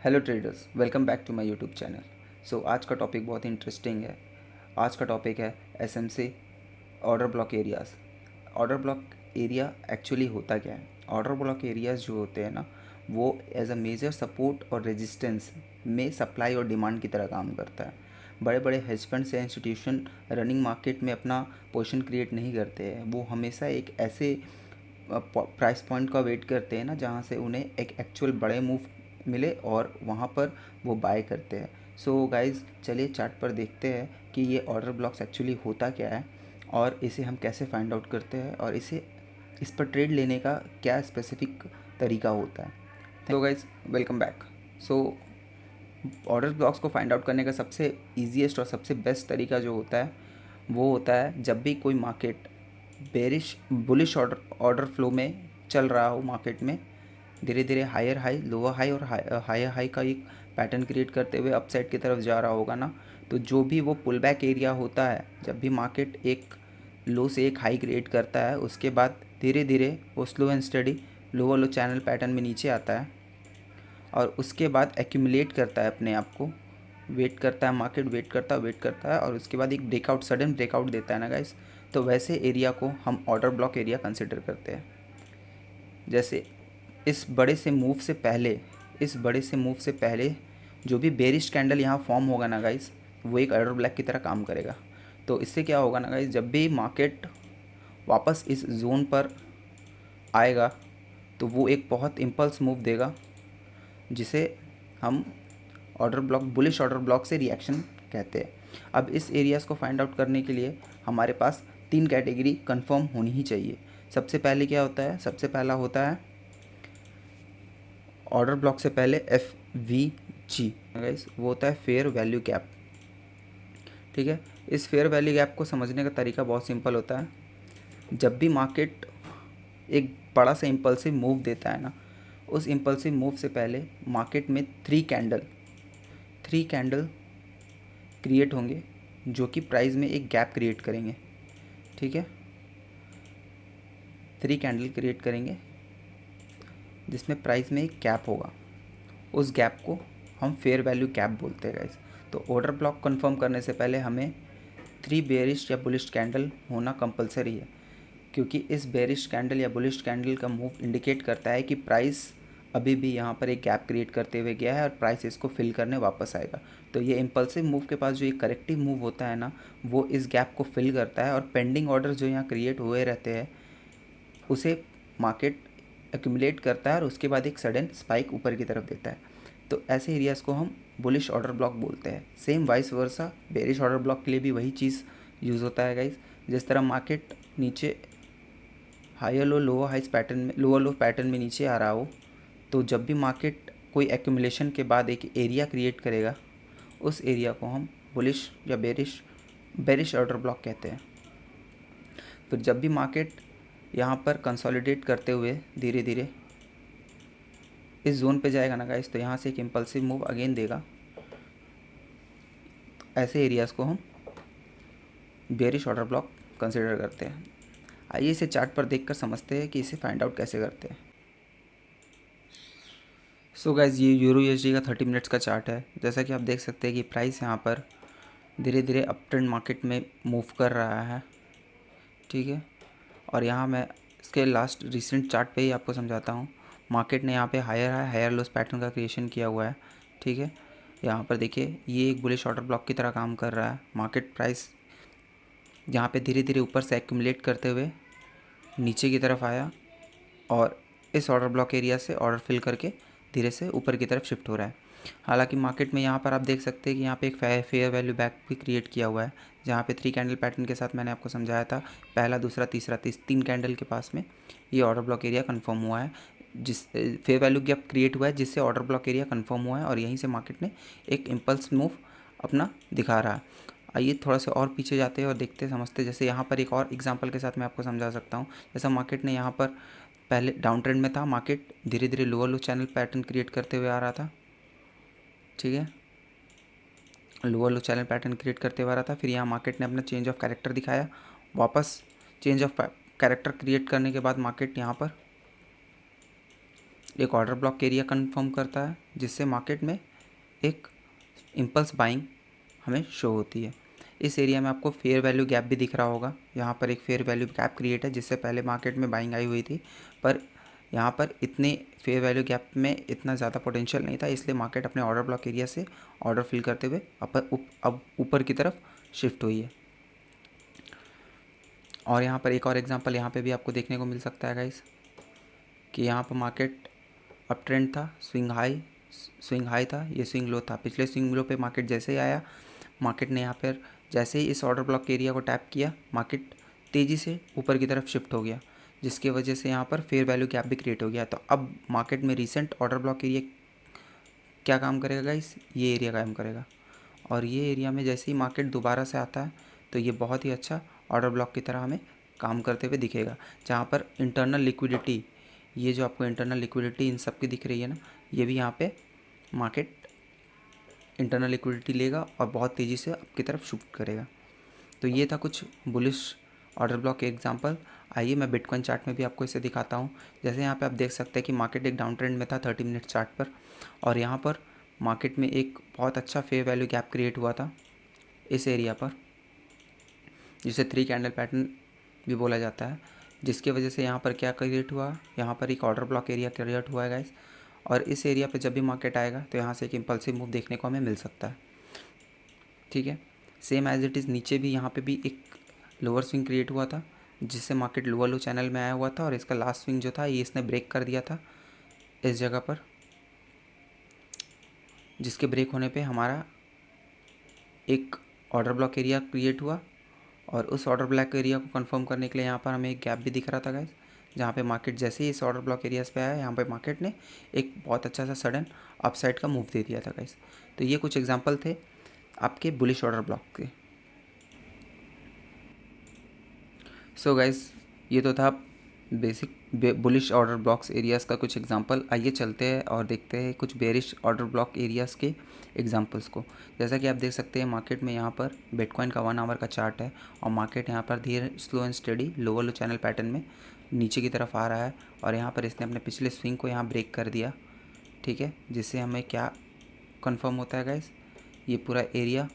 Hello traders, welcome back to my YouTube channel. आज का topic बहुत इंटरेस्टिंग है। आज का टॉपिक है SMC order block areas. Order block area actually होता क्या है? ऑर्डर ब्लॉक एरियाज़ जो होते हैं ना, वो एज अ मेजर सपोर्ट और रेजिस्टेंस में सप्लाई और डिमांड की तरह काम करता है। बड़े बड़े हेज फंड्स या इंस्टीट्यूशन रनिंग मार्केट में अपना पोजीशन क्रिएट नहीं करते हैं। वो हमेशा एक ऐसे प्राइस पॉइंट का वेट करते हैं ना, जहाँ से उन्हें एक एक्चुअल बड़े मूव मिले और वहाँ पर वो बाय करते हैं। गाइस, चलिए चार्ट पर देखते हैं कि ये ऑर्डर ब्लॉक्स एक्चुअली होता क्या है और इसे हम कैसे फाइंड आउट करते हैं और इस पर ट्रेड लेने का क्या स्पेसिफिक तरीका होता है। Guys, welcome back. So order blocks को फाइंड आउट करने का सबसे ईजीएस्ट और सबसे बेस्ट तरीका जो होता है वो होता है जब भी कोई market bearish bullish order flow में चल रहा हो, मार्केट में धीरे धीरे हायर हाई लोअर हाई और हायर हाई का एक पैटर्न क्रिएट करते हुए अपसाइड की तरफ जा रहा होगा ना, तो जो भी वो पुल बैक एरिया होता है, जब भी मार्केट एक लो से एक हाई क्रिएट करता है, उसके बाद धीरे धीरे वो slow and study lower low channel pattern में नीचे आता है और उसके बाद एक्यूमुलेट करता है अपने आप को, वेट करता है, मार्केट वेट करता है और उसके बाद एक ब्रेकआउट, सडन ब्रेकआउट देता है ना गाइस। तो वैसे एरिया को हम ऑर्डर ब्लॉक एरिया कंसिडर करते हैं। जैसे इस बड़े से मूव से पहले जो भी बेरिश कैंडल यहाँ फॉर्म होगा ना गाइस, वो एक ऑर्डर ब्लॉक की तरह काम करेगा। तो इससे क्या होगा ना गाइस, जब भी मार्केट वापस इस जोन पर आएगा तो वो एक बहुत इम्पल्स मूव देगा, जिसे हम order block, bullish order block से रिएक्शन कहते हैं। अब इस एरियाज़ को फाइंड आउट करने के लिए हमारे पास 3 कैटेगरी कंफर्म होनी ही चाहिए। सबसे पहले क्या होता है? सबसे पहला होता है ऑर्डर ब्लॉक से पहले FVG गाइस, वो होता है फेयर वैल्यू गैप। ठीक है, इस फेयर वैल्यू गैप को समझने का तरीका बहुत सिंपल होता है। जब भी मार्केट एक बड़ा सा इम्पल्सिव मूव देता है ना, उस इम्पल्सिव मूव से पहले मार्केट में 3 कैंडल क्रिएट होंगे जो कि प्राइस में एक गैप क्रिएट करेंगे। ठीक है, 3 कैंडल क्रिएट करेंगे जिसमें प्राइस में एक गैप होगा। उस गैप को हम फेयर वैल्यू गैप बोलते हैं गाइस। तो ऑर्डर ब्लॉक कंफर्म करने से पहले हमें 3 बेरिश या बुलिश कैंडल होना कंपलसरी है, क्योंकि इस बेरिश कैंडल या बुलिश कैंडल का मूव इंडिकेट करता है कि प्राइस अभी भी यहाँ पर एक गैप क्रिएट करते हुए गया है और प्राइस इसको फिल करने वापस आएगा। तो ये इम्पल्सिव मूव के पास जो एक करेक्टिव मूव होता है ना, वो इस गैप को फिल करता है और पेंडिंग ऑर्डर जो यहाँ क्रिएट हुए रहते हैं उसे मार्केट एक्यूमुलेट करता है और उसके बाद एक सडन स्पाइक ऊपर की तरफ देता है। तो ऐसे एरियाज़ को हम बुलिश ऑर्डर ब्लॉक बोलते हैं। Same vice versa bearish order block के लिए भी वही चीज़ यूज़ होता है गाइस। जिस तरह मार्केट नीचे हायर लो लोअर हाइस पैटर्न में, लोअर लो पैटर्न में नीचे आ रहा हो, तो जब भी मार्केट कोई एक्यूमुलेशन के बाद एक एरिया क्रिएट करेगा, उस एरिया को हम बुलिश या बेरिश ऑर्डर ब्लॉक कहते हैं। फिर जब भी मार्केट यहाँ पर कंसोलिडेट करते हुए धीरे धीरे इस जोन पे जाएगा ना गाइस, तो यहाँ से एक इम्पल्सिव मूव अगेन देगा। ऐसे एरियाज़ को हम बेरिश ऑर्डर ब्लॉक कंसिडर करते हैं। आइए इसे चार्ट पर देखकर समझते हैं कि इसे फाइंड आउट कैसे करते हैं। गाइस, ये यूरो यूएसडी का 30 मिनट्स का चार्ट है। जैसा कि आप देख सकते हैं कि प्राइस यहाँ पर धीरे धीरे अप ट्रेंड मार्केट में मूव कर रहा है। ठीक है, और यहाँ मैं इसके लास्ट रिसेंट चार्ट पे ही आपको समझाता हूँ। मार्केट ने यहाँ पे हायर लोस पैटर्न का क्रिएशन किया हुआ है। ठीक है, यहाँ पर देखिए ये एक बुलिश ऑर्डर ब्लॉक की तरह काम कर रहा है। मार्केट प्राइस यहाँ पे धीरे धीरे ऊपर से एक्यूमुलेट करते हुए नीचे की तरफ आया और इस ऑर्डर ब्लॉक एरिया से ऑर्डर फिल करके धीरे से ऊपर की तरफ शिफ्ट हो रहा है। हालांकि मार्केट में यहाँ पर आप देख सकते हैं कि यहाँ पे एक फेयर वैल्यू बैक भी क्रिएट किया हुआ है, जहाँ पे 3 कैंडल पैटर्न के साथ मैंने आपको समझाया था, पहला दूसरा तीसरा 3 कैंडल के पास में ये ऑर्डर ब्लॉक एरिया कंफर्म हुआ है, जिस फेयर वैल्यू गैप क्रिएट हुआ है जिससे ऑर्डर ब्लॉक एरिया कंफर्म हुआ है और यहीं से मार्केट ने एक इम्पल्स मूव अपना दिखा रहा है। आइए थोड़ा सा और पीछे जाते हैं और देखते समझते। जैसे यहाँ पर एक और एग्जांपल के साथ मैं आपको समझा सकता हूँ। जैसा मार्केट ने यहाँ पर पहले डाउन ट्रेंड में था, मार्केट धीरे धीरे लोअर लो चैनल पैटर्न क्रिएट करते हुए आ रहा था। ठीक है, लोअर लो चैनल पैटर्न क्रिएट करते हुए आ रहा था। फिर यहाँ मार्केट ने अपना चेंज ऑफ कैरेक्टर दिखाया। वापस चेंज ऑफ कैरेक्टर क्रिएट करने के बाद मार्केट यहाँ पर एक ऑर्डर ब्लॉक एरिया कंफर्म करता है जिससे मार्केट में एक इम्पल्स बाइंग हमें शो होती है। इस एरिया में आपको फेयर वैल्यू गैप भी दिख रहा होगा। यहाँ पर एक फेयर वैल्यू गैप क्रिएट है जिससे पहले मार्केट में बाइंग आई हुई थी, पर यहाँ पर इतने फेयर वैल्यू गैप में इतना ज़्यादा पोटेंशियल नहीं था, इसलिए मार्केट अपने ऑर्डर ब्लॉक एरिया से ऑर्डर फिल करते हुए अब ऊपर की तरफ शिफ्ट हुई है। और यहाँ पर एक और एग्जांपल यहाँ पे भी आपको देखने को मिल सकता है गाइस कि यहाँ पर मार्केट अप ट्रेंड था, स्विंग हाई था, ये स्विंग लो था। पिछले स्विंग लो पे मार्केट जैसे ही आया, मार्केट ने यहाँ पर जैसे ही इस ऑर्डर ब्लॉक एरिया को टैप किया, मार्केट तेज़ी से ऊपर की तरफ शिफ्ट हो गया, जिसकी वजह से यहाँ पर फेयर वैल्यू गैप भी क्रिएट हो गया। तो अब मार्केट में रीसेंट ऑर्डर ब्लॉक एरिया क्या काम करेगा गाइस, ये एरिया काम करेगा। और ये एरिया में जैसे ही मार्केट दोबारा से आता है तो ये बहुत ही अच्छा ऑर्डर ब्लॉक की तरह हमें काम करते हुए दिखेगा, जहाँ पर इंटरनल लिक्विडिटी, ये जो आपको इंटरनल लिक्विडिटी इन सब की दिख रही है ना, ये भी यहाँ पे मार्केट इंटरनल लिक्विडिटी लेगा और बहुत तेज़ी से आपकी तरफ शिफ्ट करेगा। तो ये था कुछ बुलिश ऑर्डर ब्लॉक के एग्जांपल। आइए मैं बिटकॉइन चार्ट में भी आपको इसे दिखाता हूँ। जैसे यहाँ पे आप देख सकते हैं कि मार्केट एक डाउन ट्रेंड में था 30 मिनट चार्ट पर, और यहाँ पर मार्केट में एक बहुत अच्छा फेयर वैल्यू गैप क्रिएट हुआ था इस एरिया पर, जिसे 3 कैंडल पैटर्न भी बोला जाता है, जिसकी वजह से यहाँ पर क्या क्रिएट हुआ, यहाँ पर एक ऑर्डर ब्लॉक एरिया क्रिएट हुआ है गाइस। और इस एरिया पर जब भी मार्केट आएगा तो यहाँ से एक इम्पल्सिव मूव देखने को हमें मिल सकता है। ठीक है, सेम एज इट इज़ नीचे भी यहाँ पे भी एक लोअर स्विंग क्रिएट हुआ था, जिससे मार्केट लोअर लो चैनल में आया हुआ था, और इसका लास्ट स्विंग जो था ये इसने ब्रेक कर दिया था इस जगह पर, जिसके ब्रेक होने पे हमारा एक ऑर्डर ब्लॉक एरिया क्रिएट हुआ। और उस ऑर्डर ब्लॉक एरिया को कंफर्म करने के लिए यहाँ पर हमें एक गैप भी दिख रहा था गाइस, जहाँ पे मार्केट जैसे ही इस ऑर्डर ब्लॉक एरियाज पे आया, यहाँ पे मार्केट ने एक बहुत अच्छा सा सडन अपसाइड का मूव दे दिया था गाइस। तो ये कुछ एग्जांपल थे आपके बुलिश ऑर्डर ब्लॉक के। सो गाइस, ये तो था basic bullish order blocks areas का कुछ एग्जांपल। आइए चलते हैं और देखते हैं कुछ बेरिश ऑर्डर ब्लॉक एरियाज़ के एग्जांपल्स को। जैसा कि आप देख सकते हैं मार्केट में यहाँ पर बिटकॉइन का 1 आवर का चार्ट है, और मार्केट यहाँ पर धीरे slow and steady lower low channel pattern में नीचे की तरफ आ रहा है, और यहाँ पर इसने अपने पिछले स्विंग को यहाँ ब्रेक कर दिया। ठीक है, जिससे हमें क्या कन्फर्म होता है गाइस, ये पूरा एरिया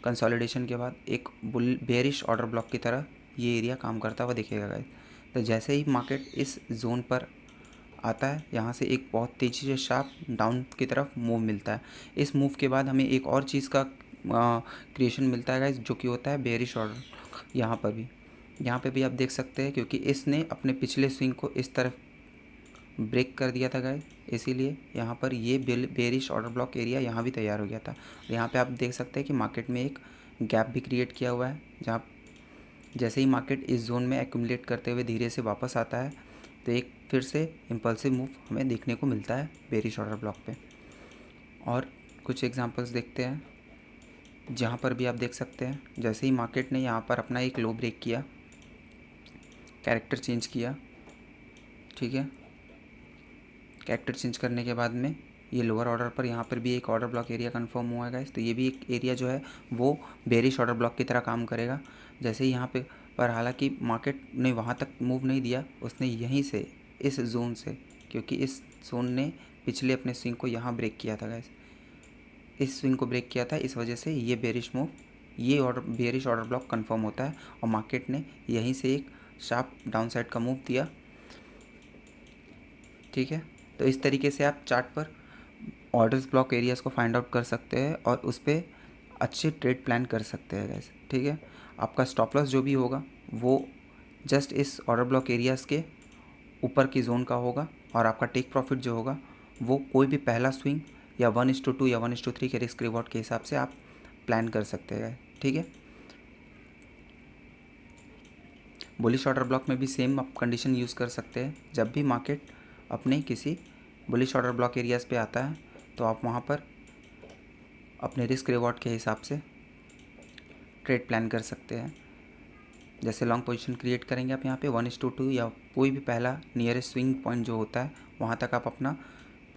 कंसोलिडेशन के बाद एक बेरिश ऑर्डर ब्लॉक की तरह ये एरिया काम करता हुआ दिखेगा गाइस। तो जैसे ही मार्केट इस जोन पर आता है, यहाँ से एक बहुत तेज़ी से शार्प डाउन की तरफ मूव मिलता है। इस मूव के बाद हमें एक और चीज़ का क्रिएशन मिलता है गाइस, जो कि होता है बेरिश ऑर्डर। यहाँ पे भी आप देख सकते हैं, क्योंकि इसने अपने पिछले स्विंग को इस तरफ ब्रेक कर दिया था गाइस, इसीलिए यहाँ पर ये बेरिश ऑर्डर ब्लॉक एरिया यहाँ भी तैयार हो गया था। यहाँ पे आप देख सकते हैं कि मार्केट में एक गैप भी क्रिएट किया हुआ है, जहाँ जैसे ही मार्केट इस जोन में एक्यूमुलेट करते हुए धीरे से वापस आता है, तो एक फिर से इम्पल्सिव मूव हमें देखने को मिलता है बेरिश ऑर्डर ब्लॉक पे। और कुछ एग्जांपल्स देखते हैं, जहाँ पर भी आप देख सकते हैं जैसे ही मार्केट ने यहाँ पर अपना एक लो ब्रेक किया, कैरेक्टर चेंज किया। ठीक है, कैरेक्टर चेंज करने के बाद में ये लोअर ऑर्डर पर यहाँ पर भी एक ऑर्डर ब्लॉक एरिया कंफर्म हुआ है गाइस। तो ये भी एक एरिया जो है वो बेरिश ऑर्डर ब्लॉक की तरह काम करेगा। जैसे ही यहाँ पे पर हालांकि मार्केट ने वहाँ तक मूव नहीं दिया, उसने यहीं से इस जोन से, क्योंकि इस जोन ने पिछले अपने स्विंग को यहाँ ब्रेक किया था गाइस, इस स्विंग को ब्रेक किया था, इस वजह से ये बेरिश मूव, ये order bearish order block confirm होता है, और मार्केट ने यहीं से एक शार्प डाउन साइड का मूव दिया। ठीक है, तो इस तरीके से आप चार्ट पर ऑर्डर्स ब्लॉक एरियाज़ को फाइंड आउट कर सकते हैं और उस पर अच्छे ट्रेड प्लान कर सकते हैं गाइस। ठीक है, आपका स्टॉप लॉस जो भी होगा वो जस्ट इस ऑर्डर ब्लॉक एरियाज़ के ऊपर की जोन का होगा, और आपका टेक प्रॉफिट जो होगा वो कोई भी पहला स्विंग या 1:2 या 1:3 के रिस्क रिवॉर्ड के हिसाब से आप प्लान कर सकते हैं। ठीक है, बुलिश ऑर्डर ब्लॉक में भी सेम आप कंडीशन यूज़ कर सकते हैं। जब भी मार्केट अपने किसी बुलिश ऑर्डर ब्लॉक एरियाज़ पे आता है, तो आप वहाँ पर अपने रिस्क रिवॉर्ड के हिसाब से ट्रेड प्लान कर सकते हैं। जैसे लॉन्ग पोजीशन क्रिएट करेंगे आप यहाँ पे 1:2 या कोई भी पहला नियरेस्ट स्विंग पॉइंट जो होता है वहाँ तक आप अपना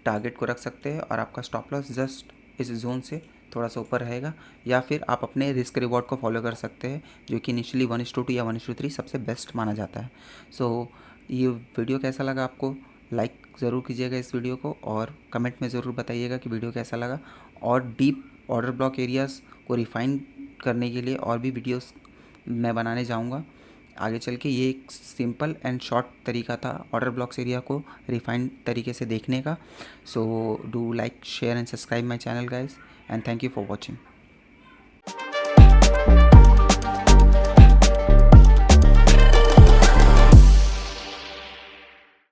टारगेट को रख सकते हैं, और आपका स्टॉप लॉस जस्ट इस जोन से थोड़ा सा ऊपर रहेगा, या फिर आप अपने रिस्क रिवॉर्ड को फॉलो कर सकते हैं, जो कि इनिशियली 1:2 या 1:3 सबसे बेस्ट माना जाता है। सो ये वीडियो कैसा लगा आपको, लाइक ज़रूर कीजिएगा इस वीडियो को और कमेंट में ज़रूर बताइएगा कि वीडियो कैसा लगा। और डीप ऑर्डर ब्लॉक एरियाज़ को रिफ़ाइन करने के लिए और भी वीडियोस मैं बनाने जाऊंगा आगे चल के। ये एक सिंपल एंड शॉर्ट तरीका था ऑर्डर ब्लॉक्स एरिया को रिफाइंड तरीके से देखने का। So do like share and subscribe my channel guys, and thank you for watching.